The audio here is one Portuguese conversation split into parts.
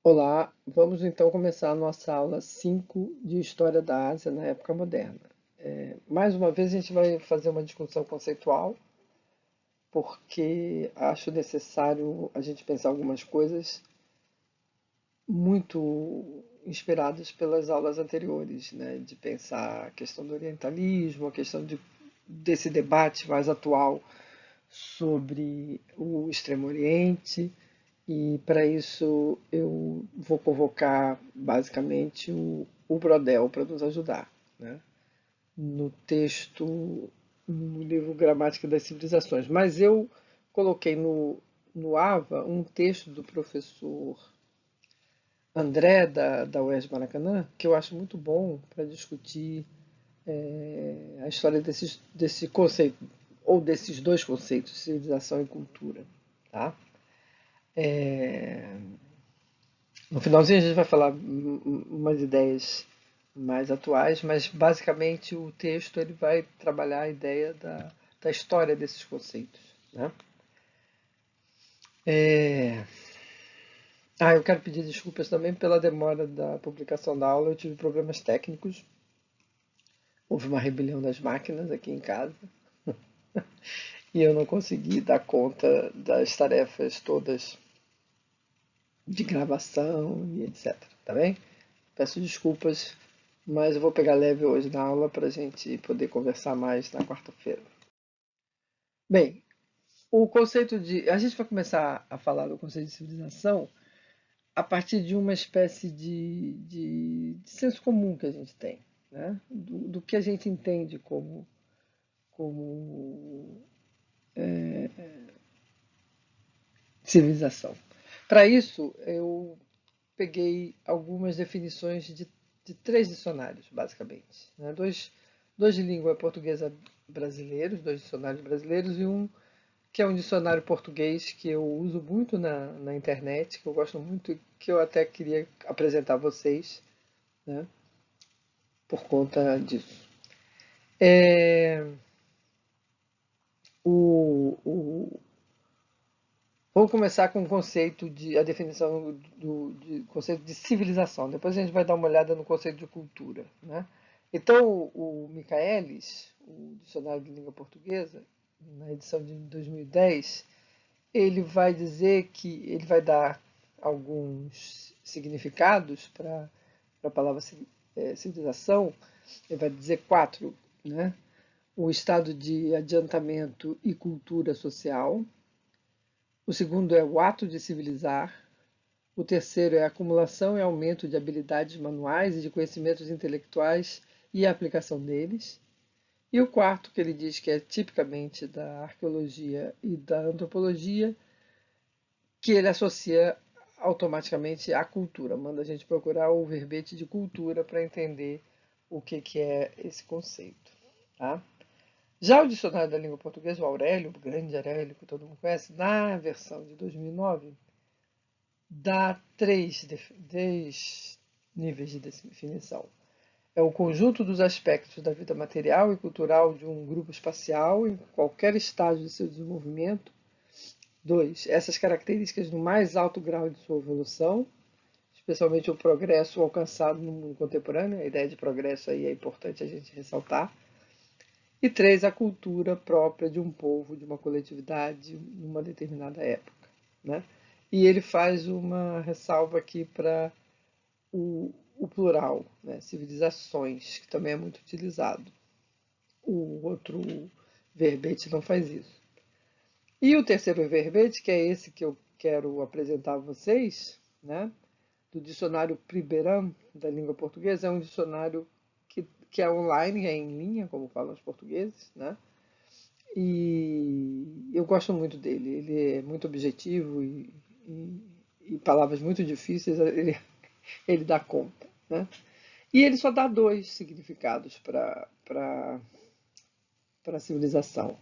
Olá, vamos então começar a nossa aula 5 de História da Ásia na época moderna. Mais uma vez a gente vai fazer uma discussão conceitual, porque acho necessário a gente pensar algumas coisas muito inspiradas pelas aulas anteriores, né? De pensar a questão do orientalismo, a questão desse debate mais atual sobre o Extremo Oriente. E para isso eu vou convocar basicamente o Brodel para nos ajudar, né? No texto, no livro Gramática das Civilizações. Mas eu coloquei no AVA um texto do professor André, da UERJ Maracanã, que eu acho muito bom para discutir a história desse conceito, ou desses dois conceitos, civilização e cultura. Tá? No finalzinho a gente vai falar umas ideias mais atuais, mas basicamente o texto ele vai trabalhar a ideia da história desses conceitos. Né? É, eu quero pedir desculpas também pela demora da publicação da aula. Eu tive problemas técnicos, houve uma rebelião das máquinas aqui em casa e eu não consegui dar conta das tarefas todas de gravação e etc. Tá bem? Peço desculpas, mas eu vou pegar leve hoje na aula para a gente poder conversar mais na quarta-feira. Bem, o conceito de. A gente vai começar a falar do conceito de civilização a partir de uma espécie de senso comum que a gente tem, né? Do que a gente entende como civilização. Para isso, eu peguei algumas definições de três dicionários, basicamente. Né? Dois de língua portuguesa brasileiros, dois dicionários brasileiros, e um que é um dicionário português que eu uso muito na internet, que eu gosto muito, que eu até queria apresentar a vocês, né, por conta disso. É, o, Vamos começar com o conceito a definição de conceito de civilização. Depois a gente vai dar uma olhada no conceito de cultura, né? Então, o Michaelis, o Dicionário de Língua Portuguesa, na edição de 2010, ele vai dizer que ele vai dar alguns significados para a palavra civilização. Ele vai dizer quatro, né? O estado de adiantamento e cultura social. O segundo é o ato de civilizar. O terceiro é a acumulação e aumento de habilidades manuais e de conhecimentos intelectuais e a aplicação deles. E o quarto, que ele diz que é tipicamente da arqueologia e da antropologia, que ele associa automaticamente à cultura. Manda a gente procurar o verbete de cultura para entender o que é esse conceito. Tá? Já o dicionário da língua portuguesa, o Aurélio, o grande Aurélio, que todo mundo conhece, na versão de 2009, dá três níveis de definição. É o conjunto dos aspectos da vida material e cultural de um grupo espacial em qualquer estágio de seu desenvolvimento. 2. Essas características no mais alto grau de sua evolução, especialmente o progresso alcançado no mundo contemporâneo. A ideia de progresso aí é importante a gente ressaltar. E 3. A cultura própria de um povo, de uma coletividade, numa determinada época. Né? E ele faz uma ressalva aqui para o plural, né? Civilizações, que também é muito utilizado. O outro verbete não faz isso. E o terceiro verbete, que é esse que eu quero apresentar a vocês, né? Do dicionário Priberam da língua portuguesa, é um dicionário que é online, é em linha, como falam os portugueses, né? E eu gosto muito dele. Ele é muito objetivo e palavras muito difíceis ele dá conta, né? E ele só dá dois significados para a civilização.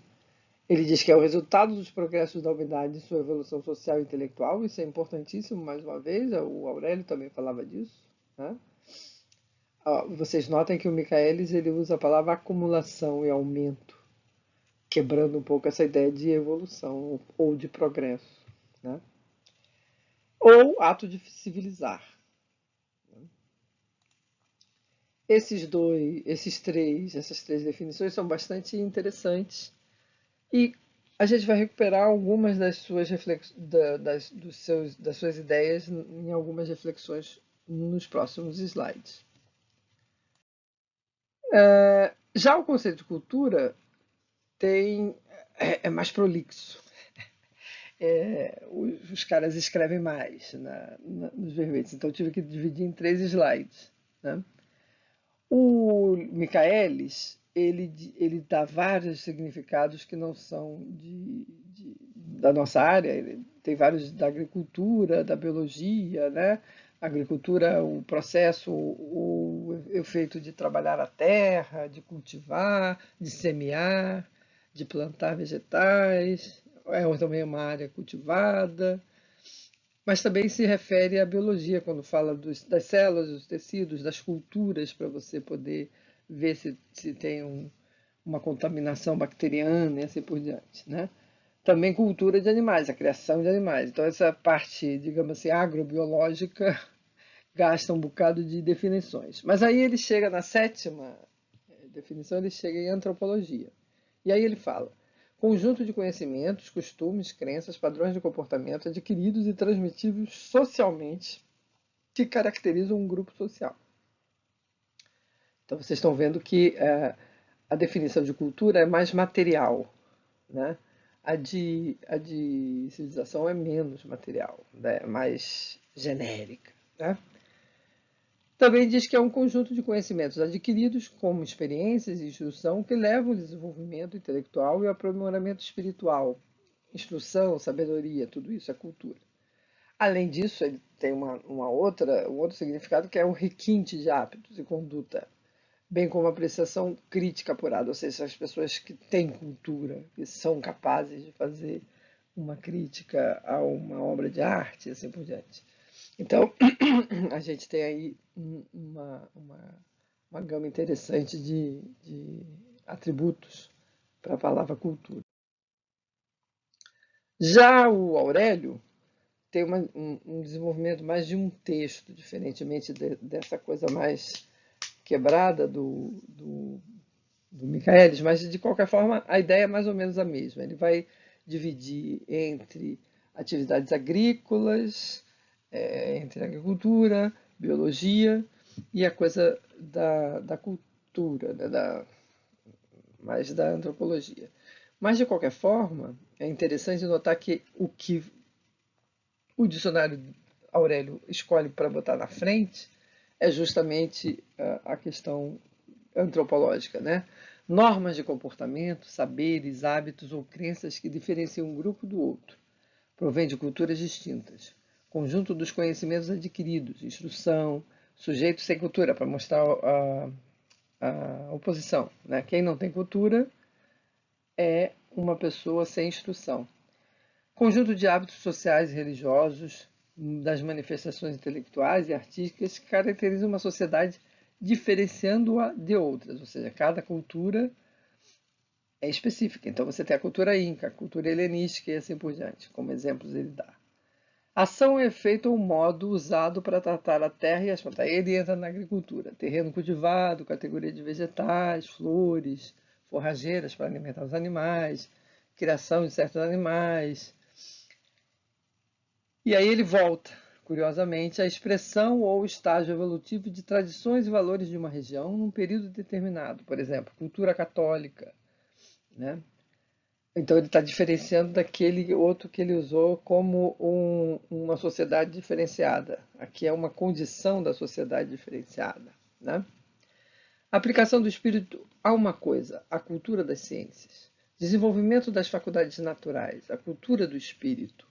Ele diz que é o resultado dos progressos da humanidade em sua evolução social e intelectual. Isso é importantíssimo, mais uma vez. O Aurélio também falava disso. Né? Vocês notem que o Michaelis ele usa a palavra acumulação e aumento, quebrando um pouco essa ideia de evolução ou de progresso. Né? ou ato de civilizar. Essas três definições são bastante interessantes e a gente vai recuperar algumas das suas, das suas ideias em algumas reflexões nos próximos slides. Já o conceito de cultura é mais prolixo. Os caras escrevem mais nos verbetes, então eu tive que dividir em 3 slides. Né? O Michaelis, ele dá vários significados que não são da nossa área, ele tem vários da agricultura, da biologia, né? A agricultura, o processo, o efeito de trabalhar a terra, de cultivar, de semear, de plantar vegetais, é também uma área cultivada, mas também se refere à biologia, quando fala das células, dos tecidos, das culturas, para você poder ver se tem uma contaminação bacteriana e assim por diante. Né? Também cultura de animais, a criação de animais. Então, essa parte, digamos assim, agrobiológica, gasta um bocado de definições. Mas aí ele chega na 7ª definição, ele chega em antropologia. E aí ele fala: conjunto de conhecimentos, costumes, crenças, padrões de comportamento adquiridos e transmitidos socialmente que caracterizam um grupo social. Então vocês estão vendo que a definição de cultura é mais material, né? A de civilização é menos material, né? É mais genérica. Né? Também diz que é um conjunto de conhecimentos adquiridos, como experiências e instrução, que levam ao desenvolvimento intelectual e ao aprimoramento espiritual. Instrução, sabedoria, tudo isso é cultura. Além disso, ele tem um outro significado que é o requinte de hábitos e conduta, bem como a apreciação crítica apurada, ou seja, as pessoas que têm cultura, que são capazes de fazer uma crítica a uma obra de arte e assim por diante. Então, a gente tem aí uma gama interessante de atributos para a palavra cultura. Já o Aurélio tem um desenvolvimento mais de um texto, diferentemente dessa coisa mais quebrada do Michaelis, mas de qualquer forma a ideia é mais ou menos a mesma. Ele vai dividir entre atividades agrícolas, entre agricultura, biologia e a coisa da cultura, né, mais da antropologia. Mas, de qualquer forma, é interessante notar que o dicionário Aurélio escolhe para botar na frente é justamente a questão antropológica, né? Normas de comportamento, saberes, hábitos ou crenças que diferenciam um grupo do outro. Provém de culturas distintas. Conjunto dos conhecimentos adquiridos, instrução, sujeito sem cultura, para mostrar a oposição. Né? Quem não tem cultura é uma pessoa sem instrução. Conjunto de hábitos sociais e religiosos, das manifestações intelectuais e artísticas que caracterizam uma sociedade diferenciando-a de outras, ou seja, cada cultura é específica. Então você tem a cultura inca, a cultura helenística e assim por diante, como exemplos ele dá. Ação, efeito ou modo usado para tratar a terra e as plantas. Aí ele entra na agricultura. Terreno cultivado, categoria de vegetais, flores, forrageiras para alimentar os animais, criação de certos animais. E aí ele volta, curiosamente, à expressão ou estágio evolutivo de tradições e valores de uma região num período determinado. Por exemplo, cultura católica. Né? Então ele está diferenciando daquele outro que ele usou como uma sociedade diferenciada. Aqui é uma condição da sociedade diferenciada. Né? A aplicação do espírito a uma coisa, a cultura das ciências. Desenvolvimento das faculdades naturais, a cultura do espírito.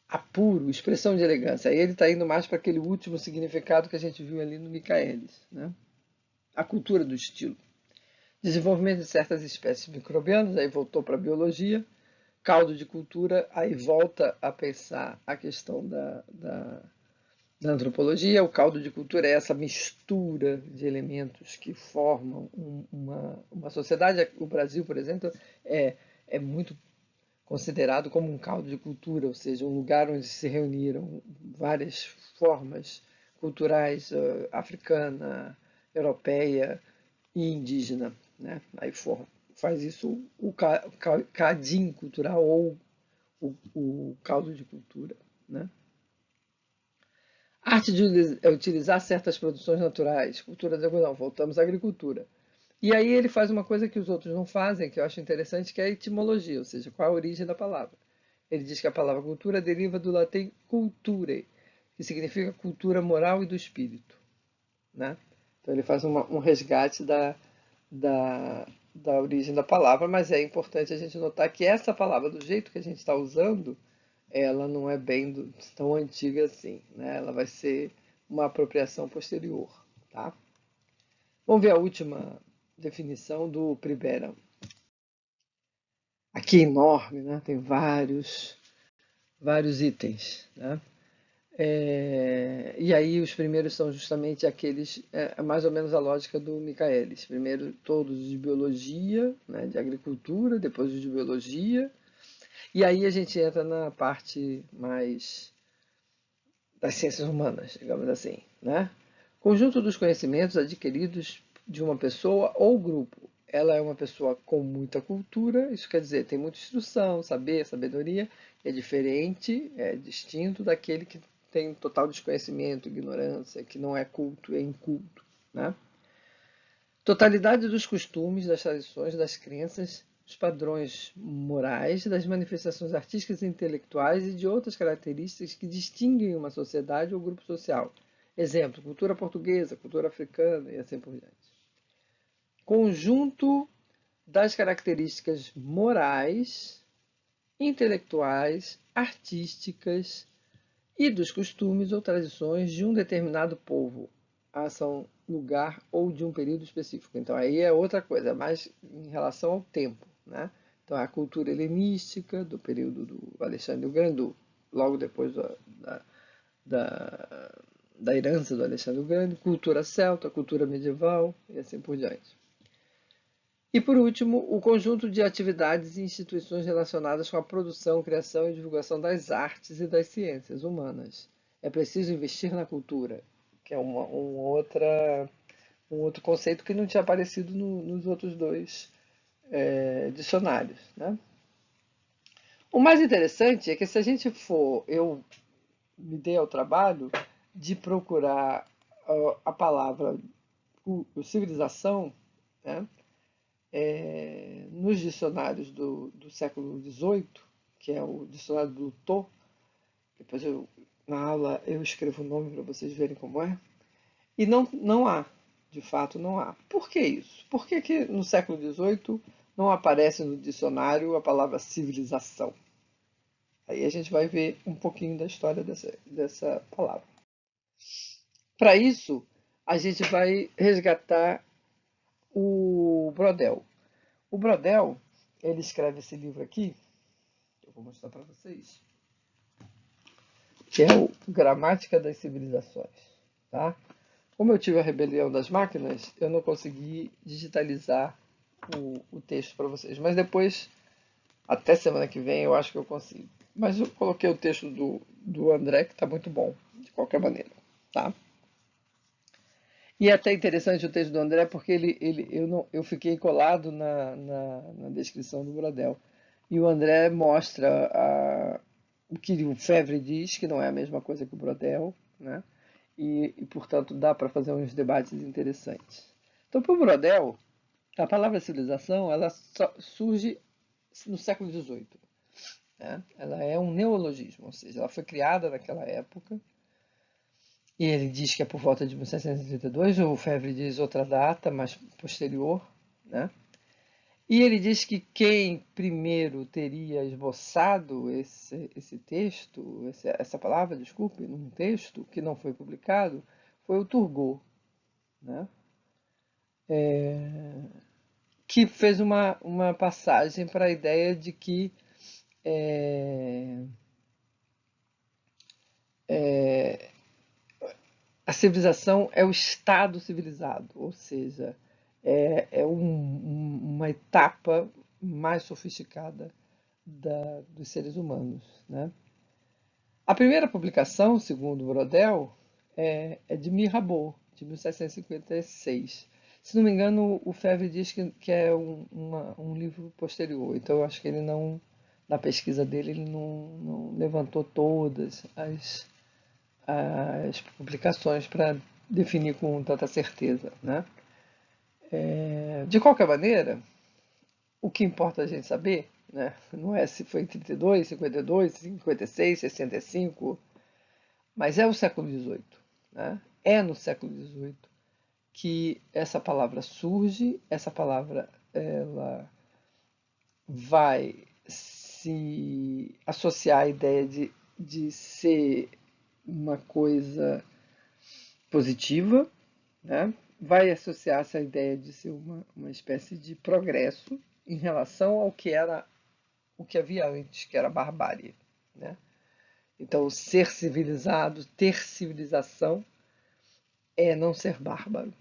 Apuro, expressão de elegância. Aí ele está indo mais para aquele último significado que a gente viu ali no Michaelis. Né? A cultura do estilo. Desenvolvimento de certas espécies microbianas, aí voltou para a biologia. Caldo de cultura, aí volta a pensar a questão da antropologia. O caldo de cultura é essa mistura de elementos que formam uma sociedade. O Brasil, por exemplo, é muito considerado como um caldo de cultura, ou seja, um lugar onde se reuniram várias formas culturais, africana, europeia e indígena, né? Aí faz isso o cadim cultural ou o caldo de cultura, né? Arte de utilizar certas produções naturais, cultura da não, voltamos à agricultura. E aí ele faz uma coisa que os outros não fazem, que eu acho interessante, que é a etimologia, ou seja, qual a origem da palavra. Ele diz que a palavra cultura deriva do latim culture, que significa cultura moral e do espírito, né? Então ele faz um resgate da origem da palavra, mas é importante a gente notar que essa palavra, do jeito que a gente está usando, ela não é bem tão antiga assim, né? Ela vai ser uma apropriação posterior, tá? Vamos ver a última definição do Pribera. Aqui é enorme, né? Tem vários itens, né? E aí os primeiros são justamente aqueles, mais ou menos a lógica do Michaelis. Primeiro todos de biologia, né, de agricultura, depois os de biologia, e aí a gente entra na parte mais das ciências humanas, digamos assim, né? Conjunto dos conhecimentos adquiridos de uma pessoa ou grupo. Ela é uma pessoa com muita cultura, isso quer dizer, tem muita instrução, saber, sabedoria, é diferente, é distinto daquele que tem total desconhecimento, ignorância, que não é culto, é inculto, né? Totalidade dos costumes, das tradições, das crenças, dos padrões morais, das manifestações artísticas e intelectuais e de outras características que distinguem uma sociedade ou grupo social. Exemplo, cultura portuguesa, cultura africana e assim por diante. Conjunto das características morais, intelectuais, artísticas e dos costumes ou tradições de um determinado povo, ação, lugar ou de um período específico. Então aí é outra coisa, mais em relação ao tempo, né? Então a cultura helenística do período do Alexandre o Grande, logo depois da, da herança do Alexandre o Grande, cultura celta, cultura medieval e assim por diante. E, por último, o conjunto de atividades e instituições relacionadas com a produção, criação e divulgação das artes e das ciências humanas. É preciso investir na cultura, que é um outro conceito que não tinha aparecido nos outros dois dicionários, né? O mais interessante é que se a gente for, eu me dei ao trabalho de procurar a palavra civilização, né? Nos dicionários do século XVIII, que é o dicionário do Lutô, depois na aula eu escrevo o nome para vocês verem como é, e não há, de fato não há. Por que isso? Por que, que no século XVIII não aparece no dicionário a palavra civilização? Aí a gente vai ver um pouquinho da história dessa palavra. Para isso, a gente vai resgatar o Brodel. O Brodel, ele escreve esse livro aqui, eu vou mostrar para vocês, que é o Gramática das Civilizações. Tá? Como eu tive a rebelião das máquinas, eu não consegui digitalizar o texto para vocês. Mas depois, até semana que vem, eu acho que eu consigo. Mas eu coloquei o texto do André, que está muito bom, de qualquer maneira. Tá? E é até interessante o texto do André, porque eu fiquei colado na descrição do Brodel. E o André mostra o que o Febvre diz, que não é a mesma coisa que o Brodel, né? Portanto, dá para fazer uns debates interessantes. Então, para o Brodel, a palavra civilização ela surge no século XVIII. Né? Ela é um neologismo, ou seja, ela foi criada naquela época. E ele diz que é por volta de 1732, o Febvre diz outra data, mais posterior, né? E ele diz que quem primeiro teria esboçado esse texto, essa palavra, desculpe, num texto que não foi publicado, foi o Turgot, né? Que fez uma passagem para a ideia de que é, a civilização é o estado civilizado, ou seja, uma etapa mais sofisticada dos seres humanos, né? A primeira publicação, segundo Brodel, é de Mirabeau, de 1756. Se não me engano, o Febvre diz que é um livro posterior, então eu acho que ele não, na pesquisa dele, ele não levantou todas as publicações para definir com tanta certeza, né? De qualquer maneira, o que importa a gente saber, né, não é se foi em 32, 52, 56, 65, mas é o século XVIII. Né? É no século XVIII que essa palavra surge, essa palavra ela vai se associar à ideia de ser uma coisa positiva, né? Vai associar-se à ideia de ser uma espécie de progresso em relação ao que era o que havia antes, que era a barbárie. Né? Então, ser civilizado, ter civilização, é não ser bárbaro.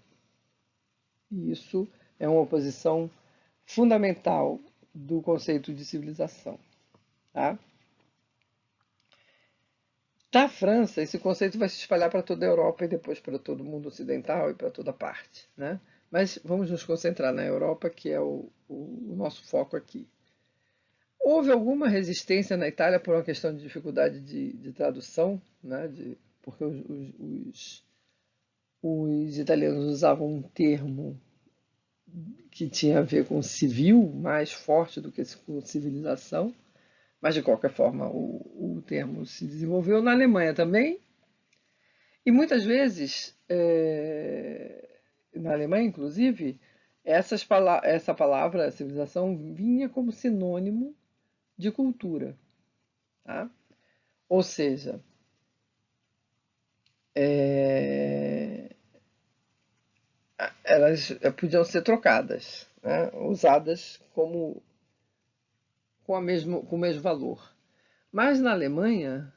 E isso é uma oposição fundamental do conceito de civilização. Tá? Da França, esse conceito vai se espalhar para toda a Europa e depois para todo o mundo ocidental e para toda parte. Né? Mas vamos nos concentrar na Europa, que é o nosso foco aqui. Houve alguma resistência na Itália por uma questão de dificuldade de tradução, né? Porque os italianos usavam um termo que tinha a ver com civil, mais forte do que com civilização, mas de qualquer forma o termo se desenvolveu na Alemanha também, e muitas vezes, na Alemanha inclusive, essa palavra civilização vinha como sinônimo de cultura. Tá? Ou seja, é, elas podiam ser trocadas, né? Usadas com o mesmo valor. Mas na Alemanha,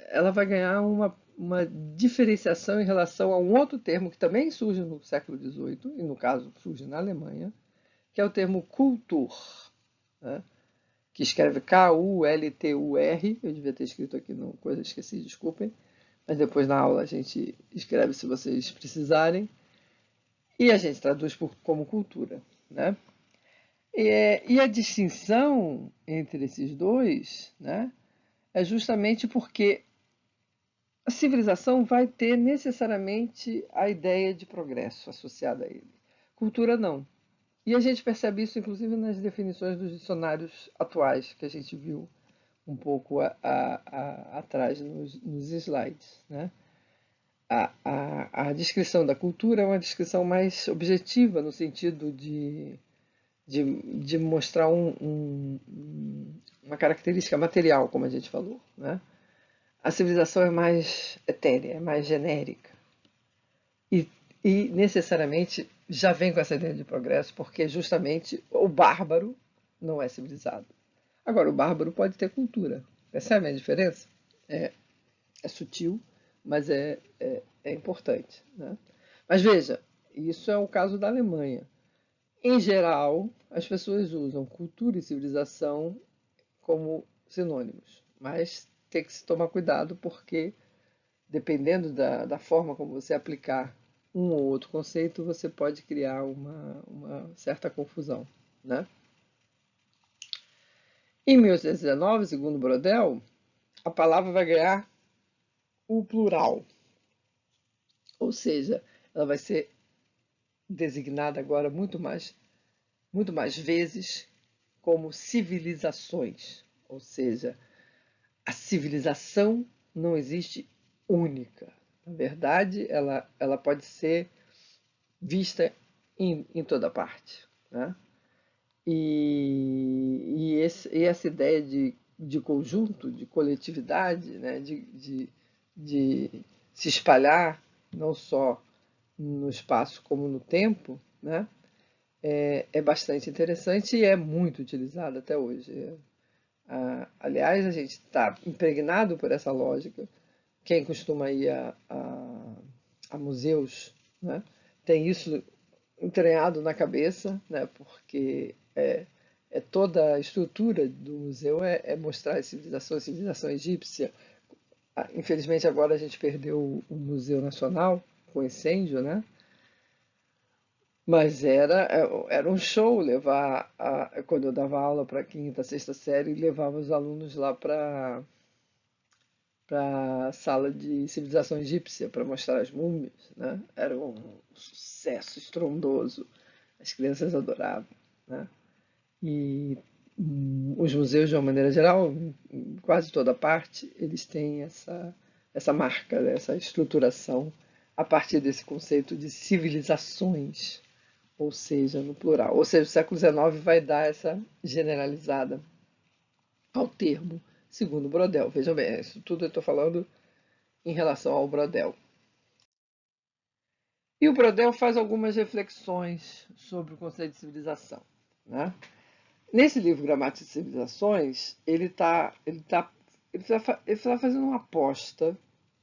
ela vai ganhar uma diferenciação em relação a um outro termo que também surge no século XVIII, e no caso surge na Alemanha, que é o termo Kultur, né? Que escreve Kultur. Eu devia ter escrito aqui no coisa, esqueci, desculpem. Mas depois na aula a gente escreve se vocês precisarem. E a gente traduz como cultura. Né? E a distinção entre esses dois, né, é justamente porque a civilização vai ter necessariamente a ideia de progresso associada a ele. Cultura não. E a gente percebe isso, inclusive, nas definições dos dicionários atuais, que a gente viu um pouco atrás nos slides. Né? A descrição da cultura é uma descrição mais objetiva, no sentido de mostrar uma característica material, como a gente falou. Né? A civilização é mais etérea, é mais genérica. E, e necessariamente já vem com essa ideia de progresso, porque justamente o bárbaro não é civilizado. Agora, o bárbaro pode ter cultura. Percebe a diferença? É sutil, mas é importante. Né? Mas veja, isso é o caso da Alemanha. Em geral, as pessoas usam cultura e civilização como sinônimos, mas tem que se tomar cuidado porque, dependendo da forma como você aplicar um ou outro conceito, você pode criar uma certa confusão. Né? Em 1819, segundo Brodel, a palavra vai ganhar o plural, ou seja, ela vai ser designada agora muito mais vezes como civilizações, ou seja, a civilização não existe única. Na verdade, ela pode ser vista em toda parte. Né? E essa ideia de conjunto, de coletividade, né? De se espalhar não só no espaço como no tempo, né? É bastante interessante e é muito utilizado até hoje. Aliás, a gente está impregnado por essa lógica. Quem costuma ir a museus, né, tem isso entranhado na cabeça, né, porque toda a estrutura do museu é mostrar a civilização egípcia. Infelizmente agora a gente perdeu o Museu Nacional com incêndio, né? Mas era um show quando eu dava aula para a quinta, sexta série, levava os alunos lá para a sala de civilização egípcia para mostrar as múmias, né? Era um sucesso estrondoso, as crianças adoravam, né? E os museus, de uma maneira geral, em quase toda parte, eles têm essa marca, né? Essa estruturação a partir desse conceito de civilizações, ou seja, no plural. Ou seja, o século XIX vai dar essa generalizada ao termo, segundo Brodel. Vejam bem, isso tudo eu estou falando em relação ao Brodel. E o Brodel faz algumas reflexões sobre o conceito de civilização, né? Nesse livro Gramática de Civilizações, ele tá fazendo uma aposta,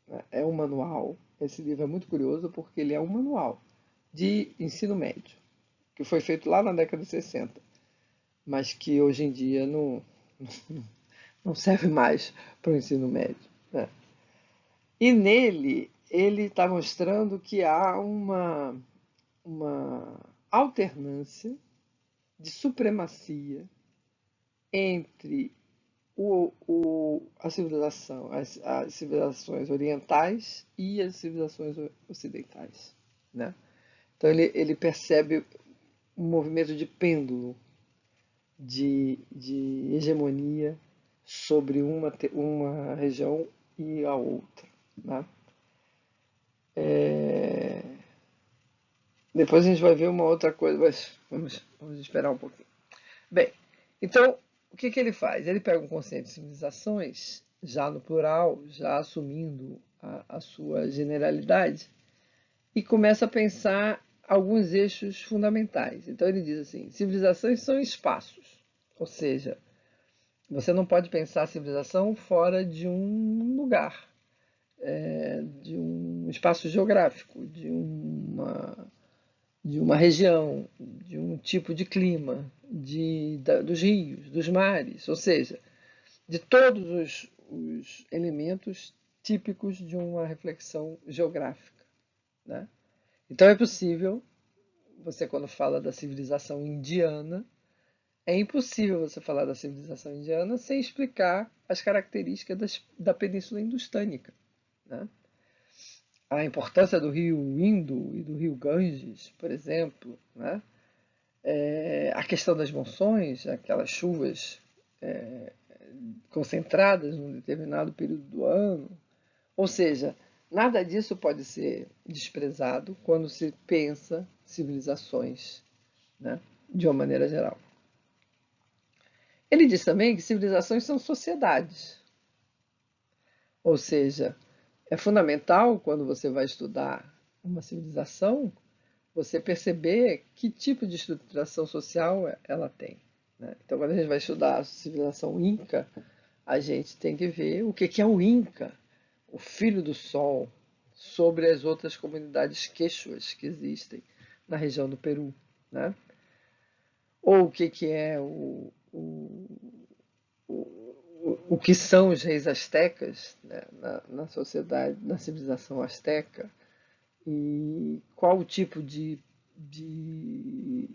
né? É um manual. Esse livro é muito curioso porque ele é um manual de ensino médio, que foi feito lá na década de 60, mas que hoje em dia não serve mais para o ensino médio, né? E nele ele está mostrando que há uma alternância de supremacia entre a civilização, as civilizações orientais e as civilizações ocidentais, né? Então ele percebe um movimento de pêndulo de hegemonia sobre uma região e a outra, né? É, Depois a gente vai ver uma outra coisa, mas vamos esperar um pouquinho. Bem, então, o que ele faz? Ele pega um conceito de civilizações, já no plural, já assumindo a sua generalidade, e começa a pensar alguns eixos fundamentais. Então ele diz assim: civilizações são espaços, ou seja, você não pode pensar a civilização fora de um lugar, de um espaço geográfico, de uma região, de um tipo de clima, dos rios, dos mares, ou seja, de todos os elementos típicos de uma reflexão geográfica, né? Então é possível, você quando fala da civilização indiana, é impossível você falar da civilização indiana sem explicar as características da Península Indostânica, né? A importância do rio Indo e do rio Ganges, por exemplo, né? A questão das monções, aquelas chuvas concentradas num determinado período do ano. Ou seja, nada disso pode ser desprezado quando se pensa civilizações, né, de uma maneira geral. Ele diz também que civilizações são sociedades. Ou seja, é fundamental quando você vai estudar uma civilização você perceber que tipo de estruturação social ela tem, né? Então, quando a gente vai estudar a civilização Inca, a gente tem que ver o que é o Inca, o filho do sol, sobre as outras comunidades quechuas que existem na região do Peru, né? Ou o que é o que são os reis astecas, né, na sociedade, na civilização asteca, e qual o tipo de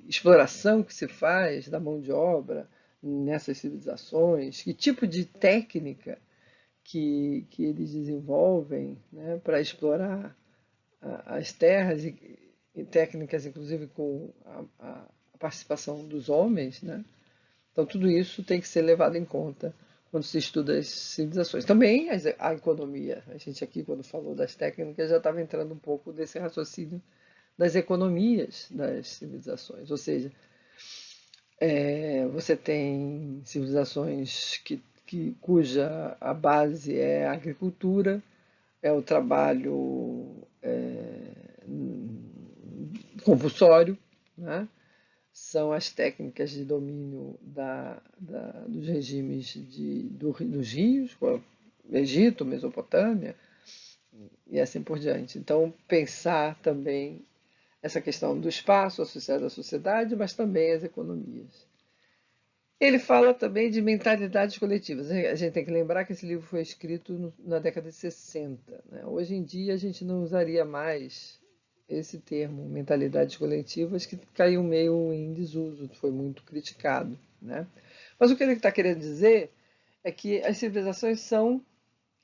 exploração que se faz da mão de obra nessas civilizações, que tipo de técnica que eles desenvolvem, né, para explorar as terras e técnicas, inclusive com a participação dos homens, né? Então tudo isso tem que ser levado em conta quando se estuda as civilizações. Também a economia. A gente aqui, quando falou das técnicas, já estava entrando um pouco desse raciocínio das economias das civilizações. Ou seja, você tem civilizações cuja a base é a agricultura, é o trabalho compulsório, né? São as técnicas de domínio dos regimes dos rios, Egito, Mesopotâmia e assim por diante. Então, pensar também essa questão do espaço associado à sociedade, mas também às economias. Ele fala também de mentalidades coletivas. A gente tem que lembrar que esse livro foi escrito na década de 60, né? Hoje em dia a gente não usaria mais esse termo, mentalidades coletivas, que caiu meio em desuso, foi muito criticado, né? Mas o que ele está querendo dizer é que as civilizações são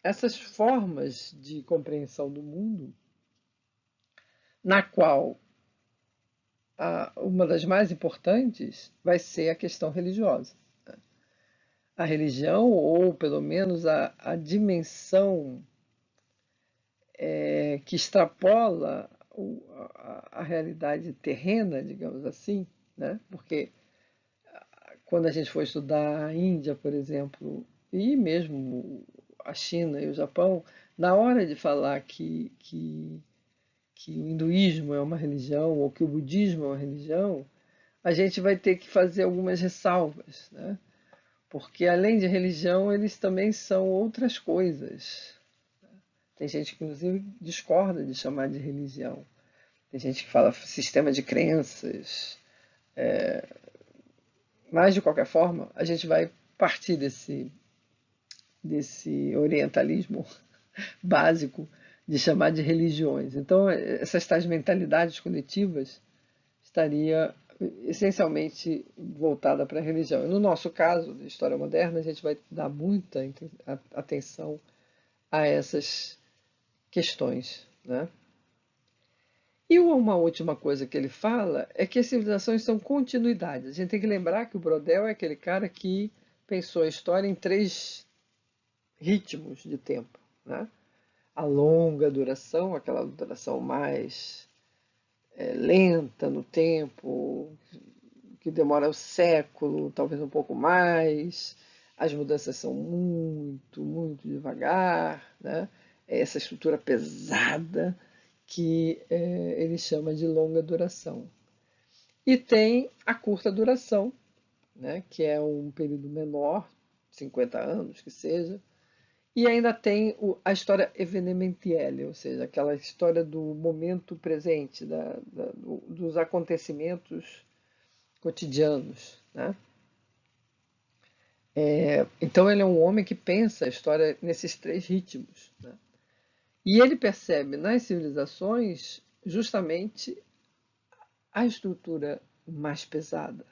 essas formas de compreensão do mundo, na qual uma das mais importantes vai ser a questão religiosa. A religião, ou pelo menos a dimensão que extrapola a realidade terrena, digamos assim, né? Porque quando a gente for estudar a Índia, por exemplo, e mesmo a China e o Japão, na hora de falar que o hinduísmo é uma religião ou que o budismo é uma religião, a gente vai ter que fazer algumas ressalvas, né? Porque além de religião, eles também são outras coisas. Tem gente que, inclusive, discorda de chamar de religião. Tem gente que fala sistema de crenças. Mas, de qualquer forma, a gente vai partir desse orientalismo básico de chamar de religiões. Então, essas tais mentalidades coletivas estaria essencialmente voltada para a religião. E no nosso caso, de história moderna, a gente vai dar muita atenção a essas questões, né? E uma última coisa que ele fala é que as civilizações são continuidades. A gente tem que lembrar que o Brodel é aquele cara que pensou a história em três ritmos de tempo, né? A longa duração, aquela duração mais lenta no tempo, que demora um século, talvez um pouco mais. As mudanças são muito, muito devagar, né? É essa estrutura pesada que ele chama de longa duração. E tem a curta duração, né? Que é um período menor, 50 anos que seja, e ainda tem a história evenementielle, ou seja, aquela história do momento presente, dos acontecimentos cotidianos, né? Então ele é um homem que pensa a história nesses três ritmos, né? E ele percebe nas civilizações justamente a estrutura mais pesada,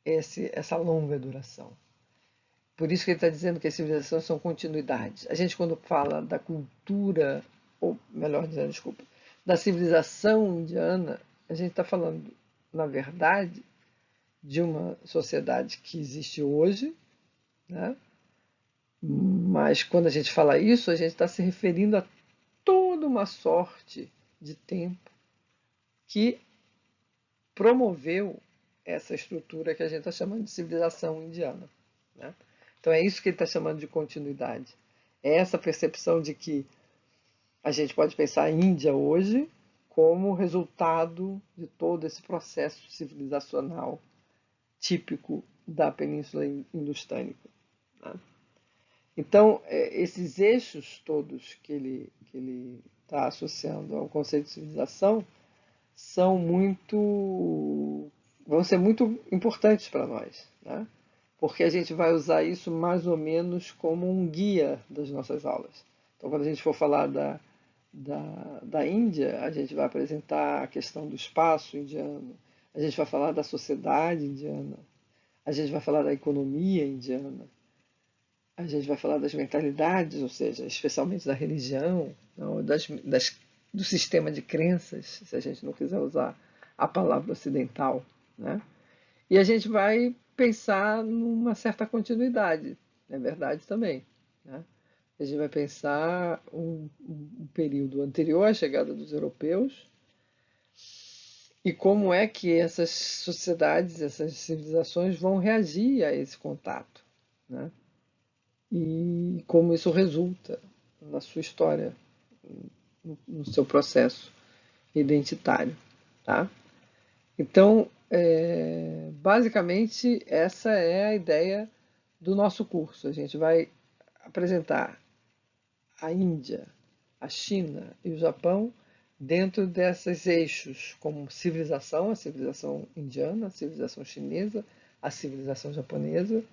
essa longa duração. Por isso que ele está dizendo que as civilizações são continuidades. A gente, quando fala da cultura, ou melhor dizendo, desculpa, da civilização indiana, a gente está falando, na verdade, de uma sociedade que existe hoje, né? Mas quando a gente fala isso, a gente está se referindo a toda uma sorte de tempo que promoveu essa estrutura que a gente está chamando de civilização indiana, né? Então é isso que ele está chamando de continuidade. É essa percepção de que a gente pode pensar a Índia hoje como resultado de todo esse processo civilizacional típico da Península Indostânica, né? Então, esses eixos todos que ele está associando ao conceito de civilização são vão ser muito importantes para nós, né? Porque a gente vai usar isso mais ou menos como um guia das nossas aulas. Então, quando a gente for falar da Índia, a gente vai apresentar a questão do espaço indiano, a gente vai falar da sociedade indiana, a gente vai falar da economia indiana, a gente vai falar das mentalidades, ou seja, especialmente da religião, não, do sistema de crenças, se a gente não quiser usar a palavra ocidental, né? E a gente vai pensar numa certa continuidade, é verdade também, né? A gente vai pensar um período anterior à chegada dos europeus e como é que essas sociedades, essas civilizações vão reagir a esse contato, né? E como isso resulta na sua história, no seu processo identitário, tá? Então, basicamente, essa é a ideia do nosso curso. A gente vai apresentar a Índia, a China e o Japão dentro desses eixos, como civilização, a civilização indiana, a civilização chinesa, a civilização japonesa,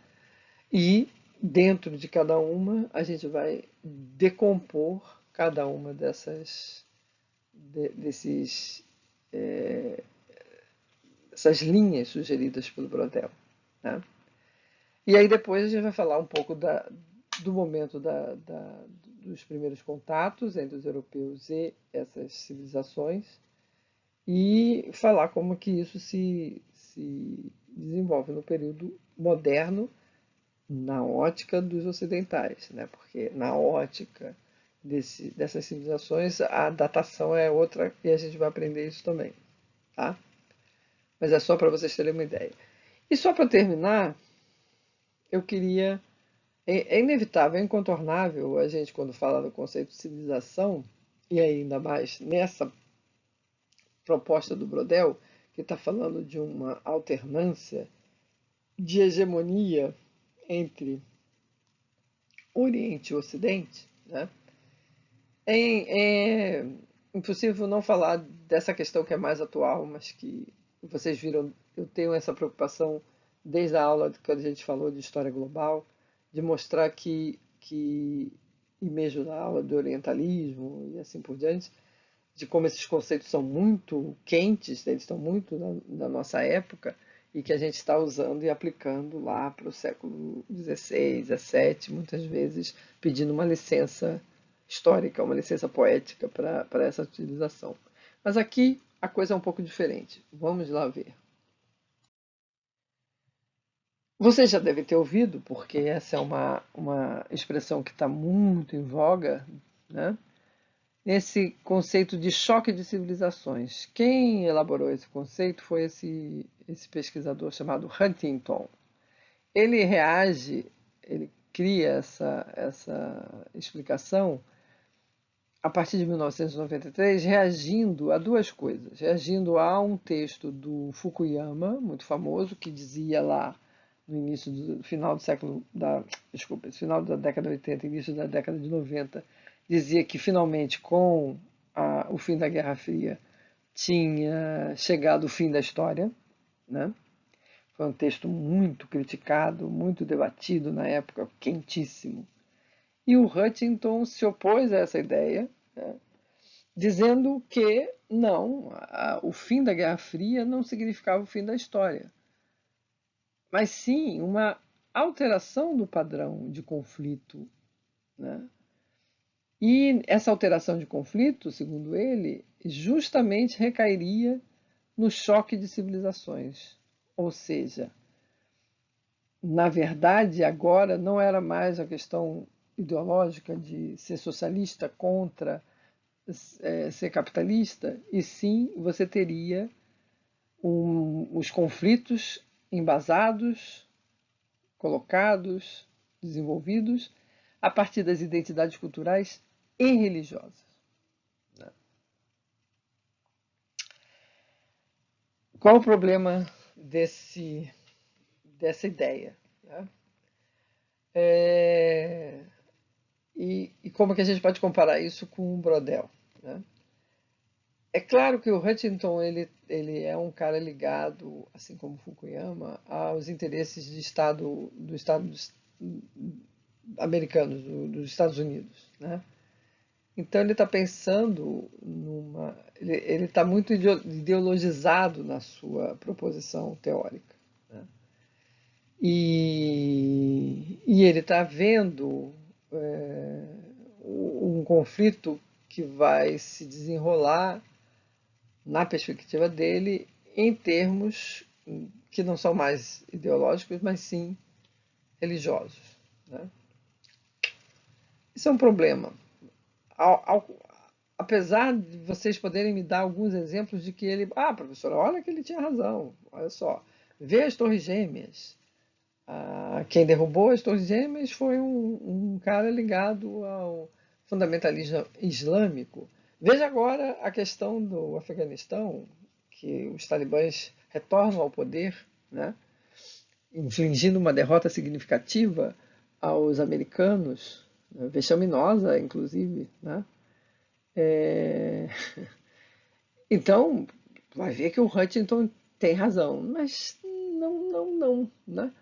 e dentro de cada uma a gente vai decompor cada uma desses essas linhas sugeridas pelo Brodel, né? E aí depois a gente vai falar um pouco do momento dos primeiros contatos entre os europeus e essas civilizações e falar como que isso se desenvolve no período moderno na ótica dos ocidentais, né? Porque na ótica dessas civilizações a datação é outra e a gente vai aprender isso também, tá? Mas é só para vocês terem uma ideia. E só para terminar, eu queria. É inevitável, é incontornável a gente, quando fala do conceito de civilização, e ainda mais nessa proposta do Brodel, que está falando de uma alternância de hegemonia entre Oriente e Ocidente, né? É impossível não falar dessa questão que é mais atual, mas que vocês viram, eu tenho essa preocupação desde a aula que a gente falou de história global, de mostrar e mesmo na aula de orientalismo e assim por diante, de como esses conceitos são muito quentes, eles estão muito na nossa época, e que a gente está usando e aplicando lá para o século XVI, XVII, muitas vezes pedindo uma licença histórica, uma licença poética para essa utilização. Mas aqui a coisa é um pouco diferente. Vamos lá ver. Você já deve ter ouvido, porque essa é uma expressão que está muito em voga, né? Esse conceito de choque de civilizações. Quem elaborou esse conceito foi esse pesquisador chamado Huntington. Ele reage, ele cria essa explicação a partir de 1993, reagindo a duas coisas. Reagindo a um texto do Fukuyama, muito famoso, que dizia lá no início do final do final da década de 80, início da década de 90, dizia que finalmente com o fim da Guerra Fria tinha chegado o fim da história, né? Foi um texto muito criticado, muito debatido na época, quentíssimo. E o Huntington se opôs a essa ideia, né, dizendo que não, o fim da Guerra Fria não significava o fim da história, mas sim uma alteração do padrão de conflito, né? E essa alteração de conflito, segundo ele, justamente recairia no choque de civilizações. Ou seja, na verdade, agora não era mais a questão ideológica de ser socialista contra ser capitalista, e sim você teria os conflitos embasados, colocados, desenvolvidos a partir das identidades culturais e religiosas. Qual o problema dessa ideia? Né? E como que a gente pode comparar isso com o Brodel? Né? É claro que o Huntington ele é um cara ligado, assim como Fukuyama, aos interesses do Estado americanos, dos Estados Unidos, né? Então ele está pensando ele está muito ideologizado na sua proposição teórica, né? E ele está vendo um conflito que vai se desenrolar na perspectiva dele, em termos que não são mais ideológicos, mas sim religiosos, né? Isso é um problema. Apesar de vocês poderem me dar alguns exemplos de que ele... Ah, professora, olha que ele tinha razão. Olha só. Vê as Torres Gêmeas. Quem derrubou as Torres Gêmeas foi um cara ligado ao fundamentalismo islâmico. Veja agora a questão do Afeganistão, que os talibãs retornam ao poder, né, infligindo uma derrota significativa aos americanos, né, vexaminosa, inclusive. Né? É... Então, vai ver que o Huntington tem razão, mas não, né?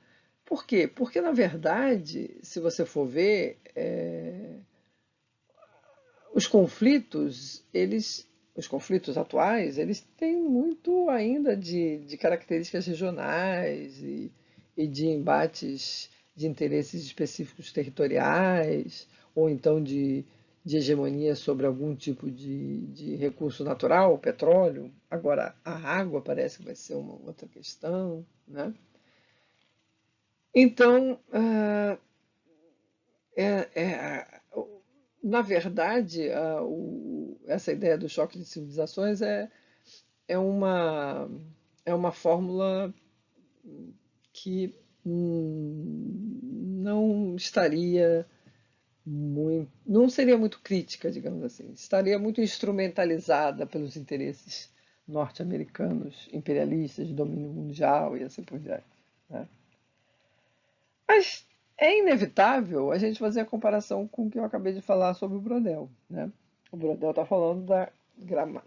Por quê? Porque, na verdade, se você for ver, os conflitos atuais, eles têm muito ainda de características regionais e de embates de interesses específicos territoriais, ou então de hegemonia sobre algum tipo de recurso natural, petróleo. Agora, a água parece que vai ser uma outra questão, né? Então, é, é, na verdade, essa ideia do choque de civilizações é uma, é uma fórmula que não estaria muito, não seria muito crítica, digamos assim, estaria muito instrumentalizada pelos interesses norte-americanos, imperialistas, de domínio mundial e assim por diante, né? Mas é inevitável a gente fazer a comparação com o que eu acabei de falar sobre o Brodel, né? O Brodel está falando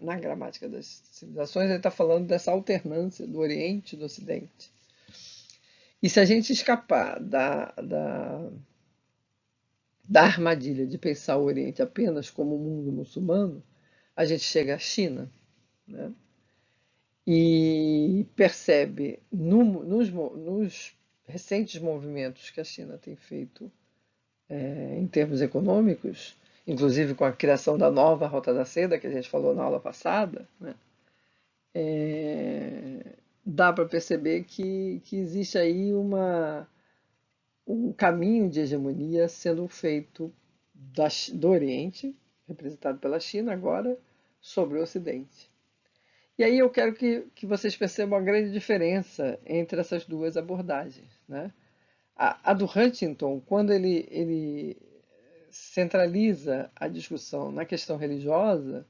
na gramática das civilizações, ele está falando dessa alternância do Oriente e do Ocidente. E se a gente escapar da armadilha de pensar o Oriente apenas como um mundo muçulmano, a gente chega à China, né? E percebe nos recentes movimentos que a China tem feito em termos econômicos, inclusive com a criação da nova Rota da Seda, que a gente falou na aula passada, né? Dá para perceber que existe aí um caminho de hegemonia sendo feito do Oriente, representado pela China agora, sobre o Ocidente. E aí eu quero que vocês percebam a grande diferença entre essas duas abordagens, né? A do Huntington, quando ele centraliza a discussão na questão religiosa,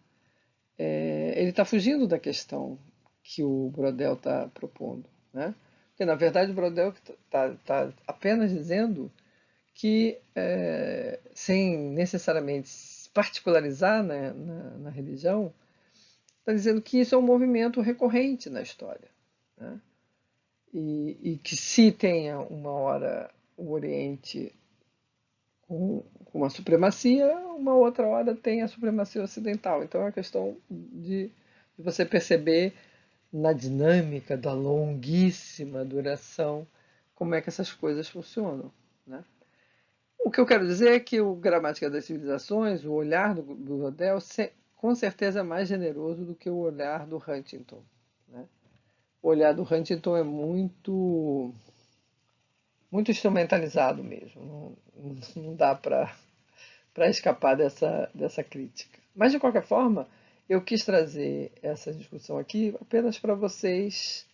ele está fugindo da questão que o Brodel está propondo, né? Porque, na verdade, o Brodel está apenas dizendo que, sem necessariamente particularizar na religião, está dizendo que isso é um movimento recorrente na história, né? E que se tenha uma hora o Oriente com uma supremacia, uma outra hora tem a supremacia ocidental. Então é uma questão de você perceber na dinâmica da longuíssima duração como é que essas coisas funcionam, né? O que eu quero dizer é que o Gramática das Civilizações, o olhar do Rodel, com certeza é mais generoso do que o olhar do Huntington, né? O olhar do Huntington é muito instrumentalizado mesmo. Não dá para escapar dessa crítica. Mas, de qualquer forma, eu quis trazer essa discussão aqui apenas para vocês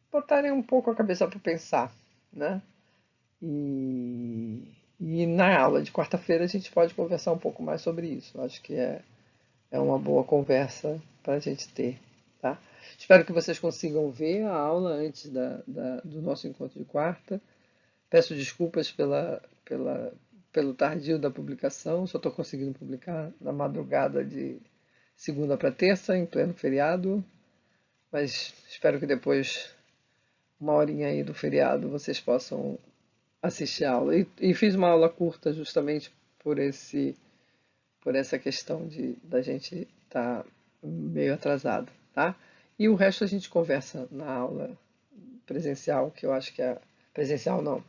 botarem um pouco a cabeça para pensar, né? E na aula de quarta-feira a gente pode conversar um pouco mais sobre isso. Eu acho que é uma boa conversa para a gente ter, tá? Espero que vocês consigam ver a aula antes do nosso encontro de quarta. Peço desculpas pelo tardio da publicação, só estou conseguindo publicar na madrugada de segunda para terça, em pleno feriado, mas espero que depois, uma horinha aí do feriado, vocês possam assistir a aula. E fiz uma aula curta justamente por essa questão da gente estar meio atrasado, tá? E o resto a gente conversa na aula presencial, que eu acho que é presencial não,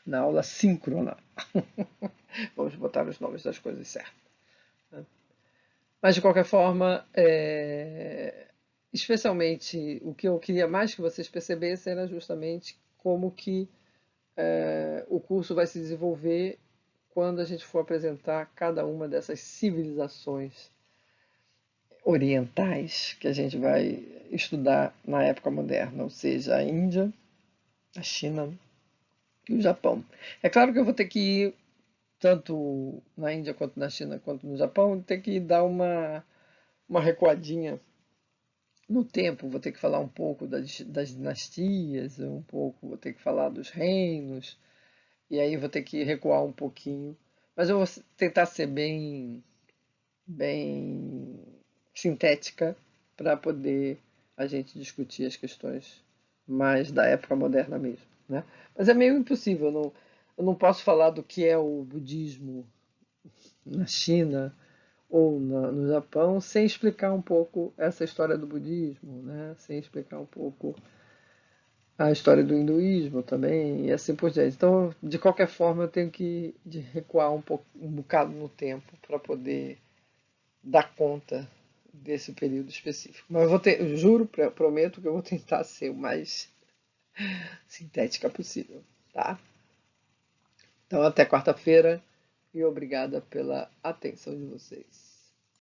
na aula síncrona. Vamos botar os nomes das coisas certas, né? Mas de qualquer forma, especialmente o que eu queria mais que vocês percebessem era justamente como que o curso vai se desenvolver quando a gente for apresentar cada uma dessas civilizações orientais que a gente vai estudar na época moderna, ou seja, a Índia, a China e o Japão. É claro que eu vou ter que ir tanto na Índia quanto na China quanto no Japão, ter que dar uma recuadinha no tempo. Vou ter que falar um pouco das dinastias, um pouco, vou ter que falar dos reinos, e aí vou ter que recuar um pouquinho. Mas eu vou tentar ser bem sintética para poder a gente discutir as questões mais da época moderna mesmo, né? Mas é meio impossível, eu não posso falar do que é o budismo na China ou no Japão sem explicar um pouco essa história do budismo, né? Sem explicar um pouco a história do hinduísmo também e assim por diante. Então, de qualquer forma, eu tenho que recuar um bocado no tempo para poder dar conta desse período específico. Mas eu vou ter, eu juro, prometo que eu vou tentar ser o mais sintética possível, tá? Então, até quarta-feira e obrigada pela atenção de vocês.